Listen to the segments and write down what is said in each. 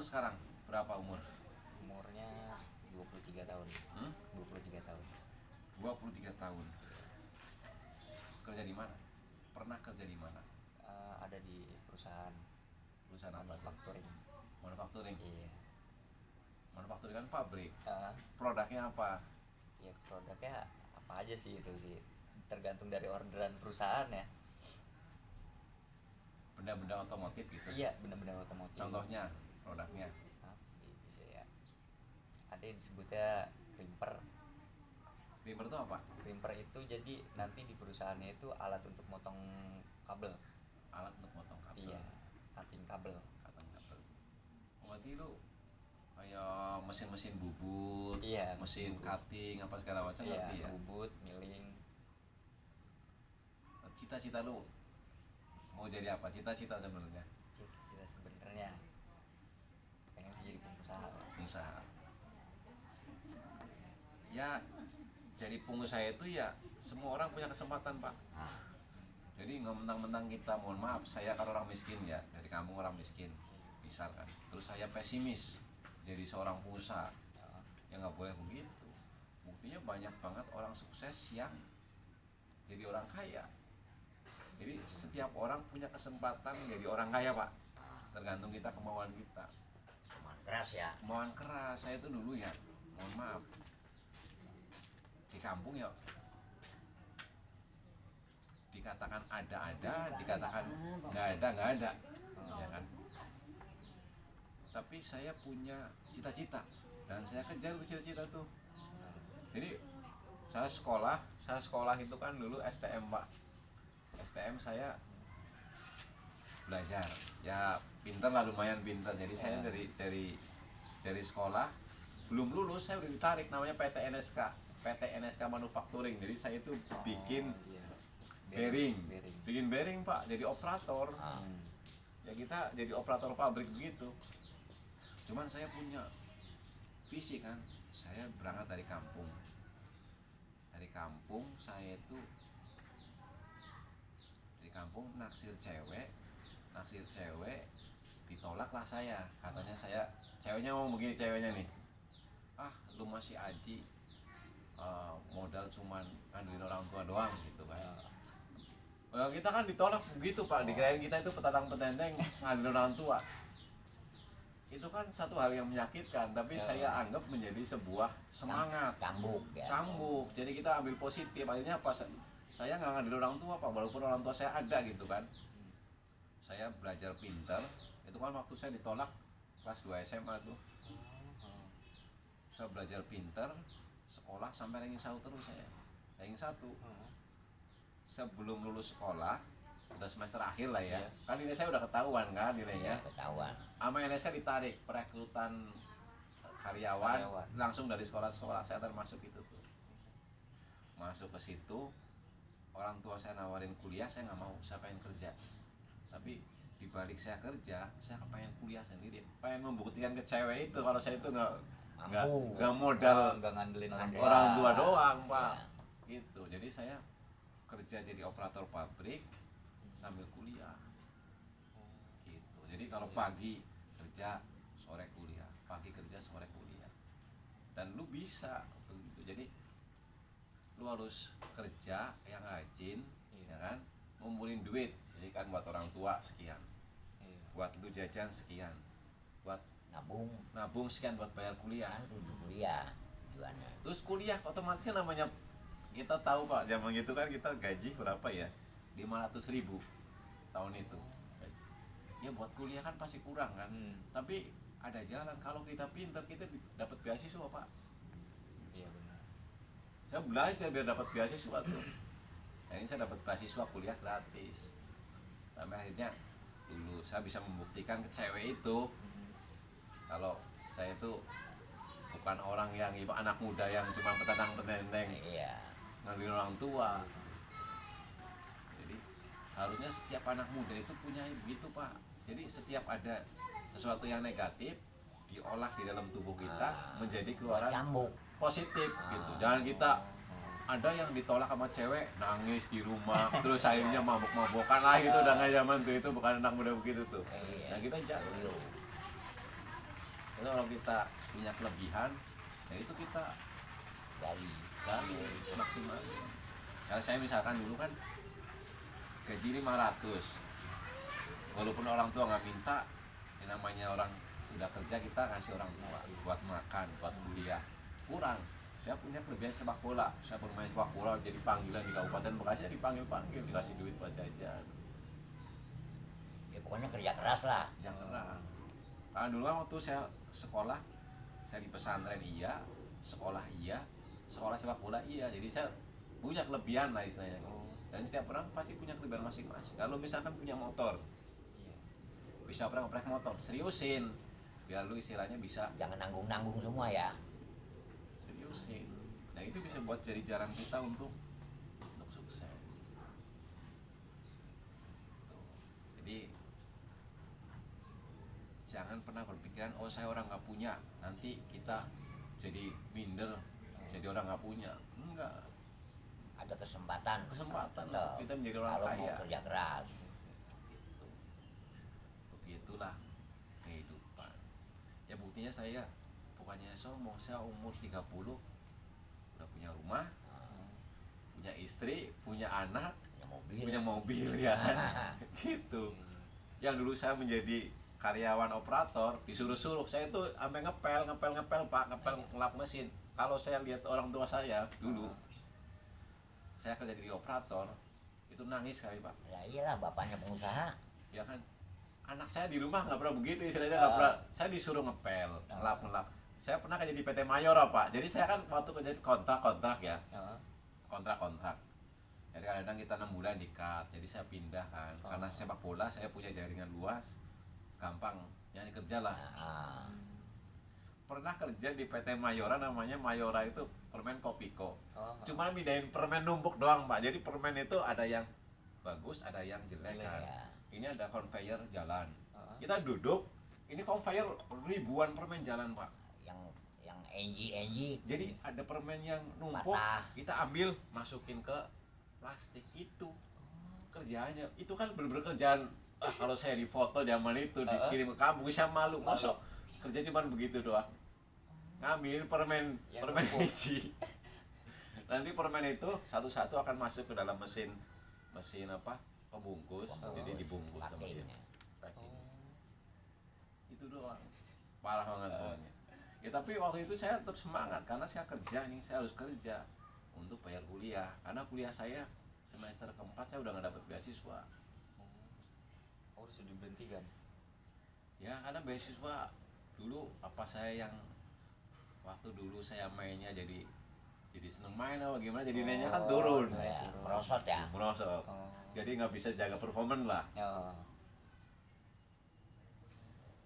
sekarang berapa umur? Umurnya 23 tahun. 23 tahun. 23 tahun. Kerja di mana? Pernah kerja di mana? Ada di perusahaan Perusahaan apa? manufacturing. Manufacturing. Iya. Manufacturing kan pabrik. Uh, Produknya apa? ya produknya apa aja sih itu sih. Tergantung dari orderan perusahaan ya. Benda-benda otomotif gitu. Iya, benar-benar otomotif. Contohnya produknya. Bisa ya. Ada yang disebutnya crimper. Trimmer itu apa? Crimper itu jadi nanti di perusahaannya itu alat untuk motong kabel. Alat untuk potong kabel. Iya, cutting kabel. Cutting kabel. Berarti lu kayak mesin-mesin bubut, Iya, mesin bubut. Cutting apa segala macam Iya, ngerti ya. bubut, milling. Cita-cita lu mau jadi apa? Cita-cita sebenarnya? Cita-cita sebenarnya pengen sih jadi pengusaha. Pengusaha. Ya, jadi pengusaha itu ya semua orang punya kesempatan, Pak. Jadi nggak mentang-mentang kita, mohon maaf, saya kan orang miskin ya, dari kampung orang miskin, misalkan. Terus saya pesimis jadi seorang pengusaha, ya nggak boleh begitu. Buktinya banyak banget orang sukses yang jadi orang kaya. Jadi setiap orang punya kesempatan jadi orang kaya, Pak. Tergantung kita, kemauan kita. Kemauan keras ya. Kemauan keras. Saya itu dulu ya, mohon maaf, di kampung ya dikatakan ada, dikatakan nggak ada, ya kan. Tapi saya punya cita-cita dan saya kejar cita-cita tuh. Jadi saya sekolah itu kan dulu STM, Pak. STM saya belajar, ya pinter lah, lumayan pinter. Jadi saya dari sekolah belum lulus saya udah ditarik, namanya PT NSK Manufacturing. Jadi saya itu bikin bikin bearing, Pak, jadi operator. Ya kita jadi operator pabrik begitu. Cuman saya punya visi kan, saya berangkat dari kampung saya itu di kampung naksir cewek ditolak lah saya. Katanya ceweknya mau begini, ceweknya nih, lu masih aji, modal cuman ngandelin orang tua doang gitu kan. Kita kan ditolak begitu, Pak. Dikirain kita itu petantang-petenteng ngandelin orang tua. Itu kan satu hal yang menyakitkan, tapi saya anggap menjadi sebuah semangat. Cambuk ya. Cambuk. Jadi kita ambil positif. Akhirnya apa? Saya nggak ngandelin orang tua, Pak, walaupun orang tua saya ada gitu kan. Saya belajar pinter. Itu kan waktu saya ditolak kelas 2 SMA tuh. Saya belajar pinter, sekolah sampai ranking 1 terus saya. Ranking 1. Sebelum lulus sekolah, udah semester akhir lah ya. Kan ini saya udah ketahuan kan nilainya. Ketahuan. Sama NSK ditarik perekrutan karyawan langsung dari sekolah-sekolah. Saya termasuk itu tuh. Masuk ke situ, orang tua saya nawarin kuliah, saya nggak mau, saya pengen kerja. Tapi dibalik saya kerja, saya pengen kuliah sendiri, pengen membuktikan ke cewek itu kalau saya itu nggak modal, nggak ngandelin orang tua doang, Pak. Gitu. Jadi saya kerja jadi operator pabrik sambil kuliah. Gitu. Jadi kalau pagi kerja, sore kuliah, pagi kerja, sore kuliah. Dan lu bisa begitu. Jadi lu harus kerja yang rajin, ya kan? Ngumpulin duit, jadi kan buat orang tua sekian, buat lu jajan sekian, buat nabung sekian buat bayar kuliah. Kuliah tujuannya. Terus kuliah otomatis kan namanya, kita tahu, Pak, zaman gitu kan kita gaji berapa ya? 500.000 tahun itu. Ya buat kuliah kan pasti kurang kan. Tapi ada jalan, kalau kita pintar kita dapat beasiswa, Pak. Iya benar. Saya belajar biar dapat beasiswa tuh. Nah, ini saya dapat beasiswa kuliah gratis. Sampai akhirnya dulu saya bisa membuktikan ke cewek itu kalau saya itu bukan orang yang anak muda yang cuma petantang-petenteng. Iya. Ngandelin orang tua. Jadi harusnya setiap anak muda itu punya begitu, Pak. Jadi setiap ada sesuatu yang negatif diolah di dalam tubuh kita menjadi keluaran positif gitu. Jangan kita ada yang ditolak sama cewek nangis di rumah terus akhirnya mabuk-mabukan lah, itu udah nggak zaman tuh, itu bukan anak muda begitu tuh. Nah kita jangan. Jadi kalau kita punya kelebihan, ya itu kita Gali. gali maksimal. Kalau saya misalkan dulu kan gaji 500, walaupun orang tua nggak minta, yang namanya orang udah kerja kita ngasih orang tua buat makan, buat kuliah, kurang. Saya punya kelebihan sepak bola, saya bermain sepak bola jadi panggilan di Kabupaten Bekasi, dipanggil dikasih duit buat jajan. Ya pokoknya kerja keras lah. Jangan kerang. Karena dulu kan waktu saya sekolah, saya di pesantren iya, sekolah sepak bola iya, jadi saya punya kelebihan lah istilahnya. Dan setiap orang pasti punya kelebihan masing-masing. Kalau misalkan punya motor, Iya. bisa pernah ngoprek motor, seriusin, biar lu istilahnya bisa Jangan nanggung-nanggung semua ya. seriusin. Nah itu bisa buat jadi jalan kita untuk sukses. Tuh. Jadi jangan pernah berpikiran oh saya orang nggak punya, nanti kita jadi minder, jadi orang nggak punya. Enggak, Ada kesempatan. kesempatan Loh, kita menjadi orang kalau kaya. mau kerja keras. Gitu. Begitulah kehidupan. Ya buktinya saya bukannya sombong, saya umur 30 udah punya rumah, punya istri, punya anak, punya mobil ya kan. Gitu. Yang dulu saya menjadi karyawan operator, disuruh-suruh, saya itu sampai ngepel Pak, ngelap mesin. Kalau saya lihat orang tua saya dulu, saya kerja jadi operator, itu nangis kali Pak. Ya iyalah bapaknya pengusaha. Ya kan, anak saya di rumah nggak pernah begitu istilahnya, nggak pernah. Saya disuruh ngepel, ngelap. Saya pernah kerja di PT Mayora Pak. Jadi saya kan waktu kerja di kontrak ya, kontrak. Jadi kadang kita 6 bulan di-cut. Jadi saya pindah kan, karena sepak bola saya punya jaringan luas, gampang nyari kerja lah. Nah, Pernah kerja di PT Mayora, namanya Mayora itu permen Kopiko. Cuma mindahin permen numpuk doang Pak. Jadi permen itu ada yang bagus, ada yang jelek kan. ya. Ini ada conveyor jalan. Kita duduk, ini conveyor ribuan permen jalan Pak. Yang NG Jadi ada permen yang numpuk, Patah. kita ambil masukin ke plastik itu. Kerjaannya itu kan bener-bener kerjaan. Kalau saya di foto zaman itu dikirim ke kampung saya malu. Masuk kerja cuman begitu doang. Ngambil permen hiji. Nanti permen itu satu-satu akan masuk ke dalam mesin apa? Pembungkus. Jadi dibungkus sama dia. Packing. Packing. Itu doang. Parah banget pokoknya. Ya tapi waktu itu saya tetap semangat karena saya kerja nih, saya harus kerja untuk bayar kuliah. Karena kuliah saya semester keempat saya udah nggak dapet beasiswa. Oh, sudah diberhentikan. Ya karena beasiswa dulu apa saya yang waktu dulu saya mainnya jadi seneng main apa gimana, jadi nilainya kan turun. Ya, merosot ya. Merosot. Jadi nggak bisa jaga performan lah.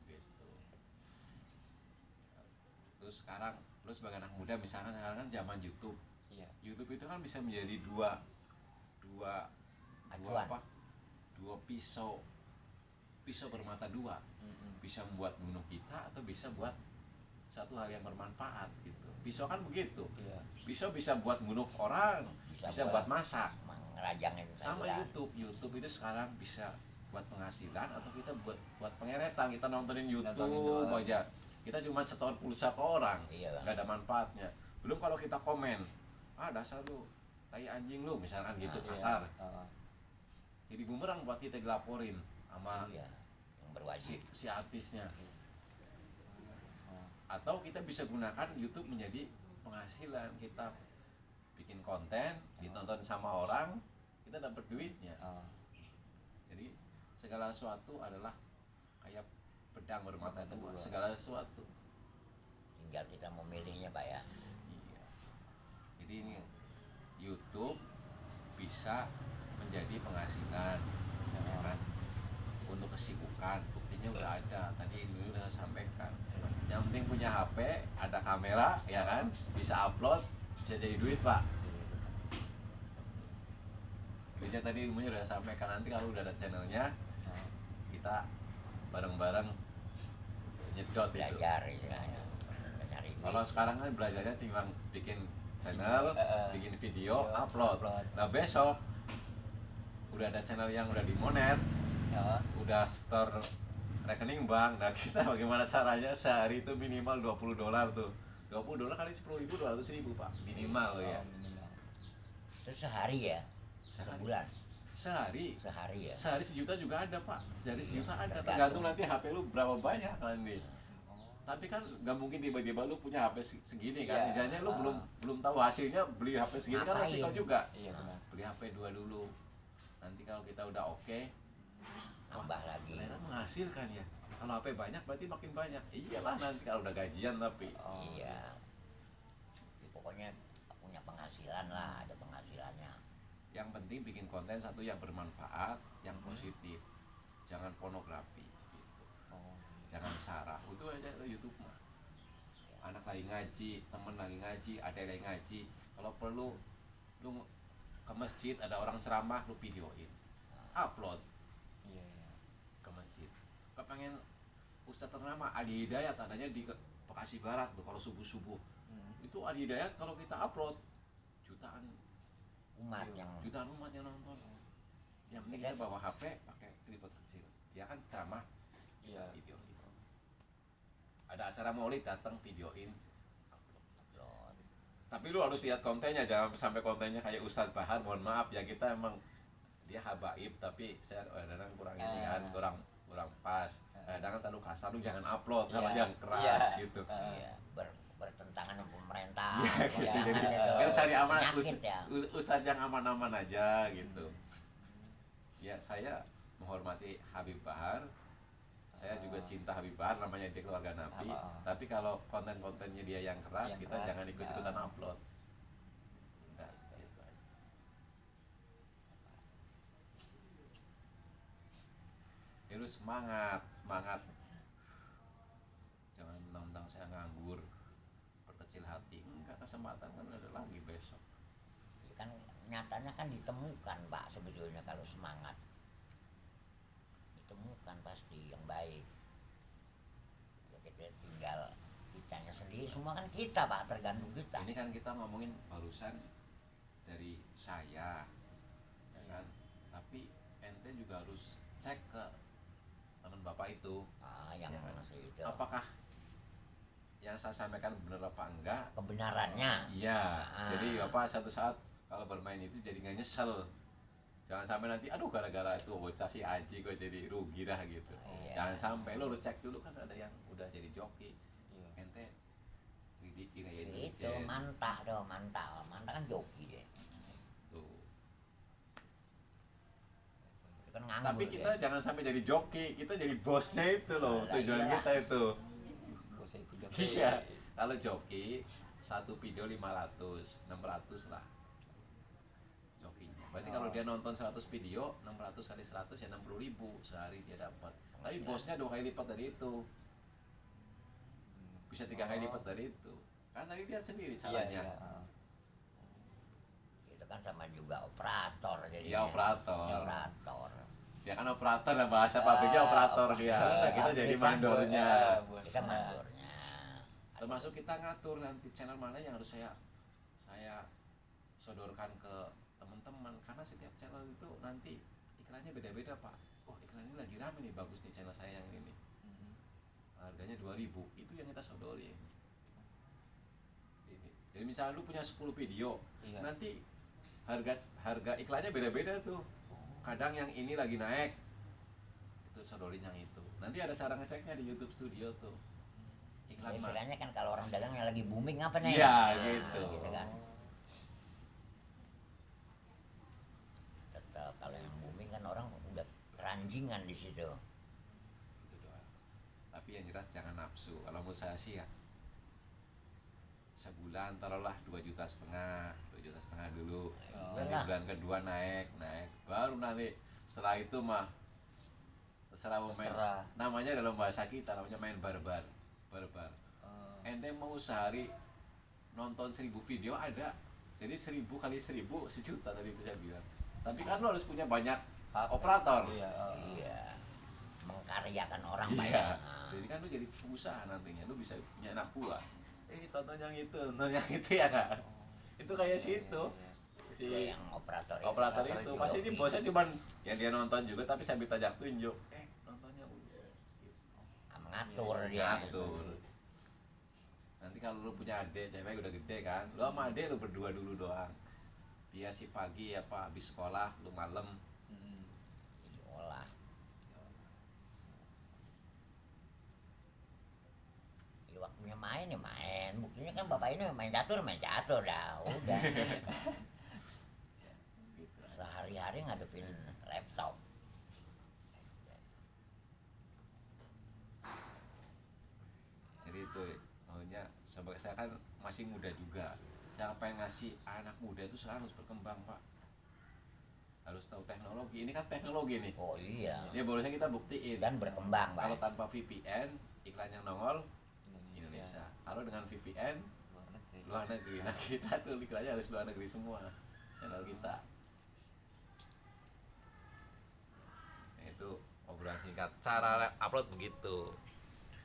Gitu. Terus sebagai anak muda misalkan sekarang kan zaman YouTube. Iya. YouTube itu kan bisa menjadi dua Acuan. pisau bermata dua, bisa membuat bunuh kita atau bisa buat satu hal yang bermanfaat gitu. Pisau kan begitu, Iya. pisau bisa buat bunuh orang, bisa buat masak. Ngerajangin Sama sayuran. YouTube itu sekarang bisa buat penghasilan atau kita buat pengeretan. Kita nontonin YouTube doang. aja, kita cuma setor pulsa ke orang, Iya, Bang. nggak ada manfaatnya. Belum kalau kita komen, dasar lu tai anjing lu misalkan gitu, kasar, jadi bumerang buat kita dilaporin sama Iya, yang berwajib. si artisnya. Atau kita bisa gunakan YouTube menjadi penghasilan, kita bikin konten ditonton sama orang, kita dapat duitnya. Jadi segala sesuatu adalah kayak pedang bermata dua, segala sesuatu. Tinggal kita memilihnya Pak ya. Iya. Jadi ini YouTube bisa menjadi penghasilan, ya kan? Untuk kesibukan, buktinya udah ada. Tadi ini udah saya sampaikan. Yang penting punya HP, ada kamera, ya kan? Bisa upload, bisa jadi duit Pak. Duitnya tadi ilmunya udah saya sampaikan. Nanti kalau udah ada channelnya, kita bareng-bareng nyedot itu. Belajar istilahnya. Nyari duit. Kalau sekarang kan belajarnya cuma bikin channel, bikin video, upload. Nah besok udah ada channel yang udah dimonet, udah store rekening bank. Nah kita bagaimana caranya sehari itu minimal $20 tuh. $20 kali 10.000 200.000 Pak minimal ya. Minimal. Itu sehari ya? Sehari. Sebulan? Sehari Sehari ya? sehari 1 juta juga ada Pak, sehari 1 juta ada, tergantung. tergantung nanti HP lu berapa banyak nanti. Tapi kan nggak mungkin tiba-tiba lu punya HP segini kan, Iya. misalnya lu belum tahu hasilnya beli HP segini kan Ngapain? resiko juga. Iya benar. Beli HP 2 dulu, nanti kalau kita udah oke, Tambah lagi. ternyata menghasilkan ya. Kalau HP banyak berarti makin banyak. Iyalah nanti kalau udah gajian tapi Oh. Iya. Ya, pokoknya punya penghasilan lah, ada penghasilannya. yang penting bikin konten satu yang bermanfaat, yang positif, jangan pornografi gitu. Oh. Jangan sarah, itu aja YouTube mah. Anak lagi ngaji, temen lagi ngaji, ada yang lagi ngaji, kalau perlu lu ke masjid ada orang ceramah lu videoin, upload Iya, iya. ke masjid. Kepengen Ustadz ternama Adi Hidayat adanya di Bekasi Barat tuh kalau subuh-subuh itu Adi Hidayat kalau kita upload jutaan Umat yang jutaan umat yang nonton. Yang penting kita bawa HP pakai tripod kecil, dia kan ceramah Iya. videoin. Ada acara maulid datang videoin. upload. Tapi lu harus lihat kontennya, jangan sampai kontennya kayak Ustadz Bahar. Mohon maaf ya, kita emang dia habaib tapi saya kadang kurang ini kan, kurang pas. Kadang terlalu kasar, lu jangan upload kalau Iya. yang keras Iya. gitu. Iya, bertentangan dengan pemerintah. Iya, gitu. Iya. Jadi Itu kita cari aman penyakit ya. Ustadz yang aman-aman aja gitu. Ya saya menghormati Habib Bahar. Saya juga cinta Habib Bahar, namanya dia keluarga Nabi. Tapi kalau konten-kontennya dia yang keras, Yang kita keras, jangan ikut-ikutan ya. upload. Udah, gitu aja. Ya lu semangat. Jangan mentang-mentang saya nganggur, berkecil hati. Enggak, kesempatan kan ada lagi besok. Kan nyatanya kan ditemukan Pak sebetulnya kalau semangat. Ditemukan pasti yang baik. Ya, kita tinggal kitanya sendiri, semua kan kita Pak, tergantung kita. Ini kan kita ngomongin barusan dari saya, ya kan? Tapi ente juga harus cek ke teman bapak itu, Yang ya kan? masih itu Apakah yang saya sampaikan benar apa enggak? kebenarannya. Iya. Ah. Jadi bapak satu saat kalau bermain itu jadi nggak nyesel. Jangan sampai nanti aduh gara-gara itu bocah si Aji kok jadi rugi dah gitu. Iya. Jangan sampai lo harus cek dulu, kan ada yang udah jadi joki. Iya. Ente sedikit kayak Itu Jen. mantap kan joki deh. Tuh. Itu kan nganggur. Tapi kita deh. jangan sampai jadi joki, kita jadi bosnya itu loh. Lah, Tujuan iya. kita itu. Bosnya itu juga. Iya. Kalau joki satu video 500, 600 lah. Jokinya. Berarti kalau dia nonton 100 video, 600 kali 100 ya 60.000 sehari dia dapat. Tapi bosnya 2 kali lipat dari itu. Bisa 3 kali lipat dari itu. Kan tadi lihat sendiri Iya, caranya. iya. Itu kan sama juga operator jadi. Dia operator. Operator. Dia kan operator, lah bahasa pabriknya operator dia. Nah, kita jadi Kita mandornya. Kita mandornya. Termasuk kita ngatur nanti channel mana yang harus saya sodorkan ke teman-teman, karena setiap channel itu nanti iklannya beda-beda Pak. Oh iklan ini lagi rame nih, bagus nih channel saya yang ini, harganya 2.000, itu yang kita sodorin. Jadi misalnya lu punya 10 video, Iya. nanti harga iklannya beda-beda tuh. Kadang yang ini lagi naik, itu sodorin yang itu. Nanti ada cara ngeceknya di YouTube Studio tuh. Iklan mah. Istilahnya kan kalau orang dagang yang lagi booming apa nih? Iya, Nah, gitu. gitu kan. Tetap kalau yang booming kan orang udah ranjingan di situ. Itu doang. Tapi yang jelas jangan nafsu. Kalau menurut saya sih ya, sebulan taruhlah 2,5 juta, 2,5 juta dulu. Nanti Iyalah. bulan kedua naik, baru nanti setelah itu mah terserah mau main. Terserah. Namanya dalam bahasa kita namanya main barbar. Ente mau sehari nonton 1.000 video ada, jadi 1.000 kali 1.000 1 juta tadi itu saya bilang. Tapi kan lo harus punya banyak operator. Iya. Iya. Mengkaryakan orang Iya. banyak. Nah, Jadi kan lu jadi pengusaha nantinya, lu bisa punya anak buah. Tonton yang itu, tonton yang itu ya kan. Itu kayak situ. Si yang operator operator itu pasti ini joki. bosnya cuman yang dia nonton juga tapi sambil tajak tunjuk. Nontonnya udah. Gitu. ngatur Iya, dia. ngatur. Nanti kalau lu punya adik cewek udah gede kan, lu sama adik lu berdua dulu doang. Dia si pagi apa habis sekolah, lu malam. Mm. Diolah. Ya, waktunya main ya main. Buktinya kan bapak ini main catur dah. Udah. Gitu. Sehari-hari ngadepin laptop. Jadi itu maunya sebagai saya kan masih muda juga. Saya pengen ngasih anak muda itu harus berkembang, Pak. Harus tahu teknologi. Ini kan teknologi nih. Oh iya. Ya bolehnya kita buktiin. Dan berkembang, Kalau Pak. tanpa VPN, iklan yang nongol Indonesia. Kalau dengan VPN, Luar negeri. luar negeri. Nah kita tuh iklannya harus luar negeri semua. Channel kita. Nah, itu obrolan singkat. Cara upload begitu.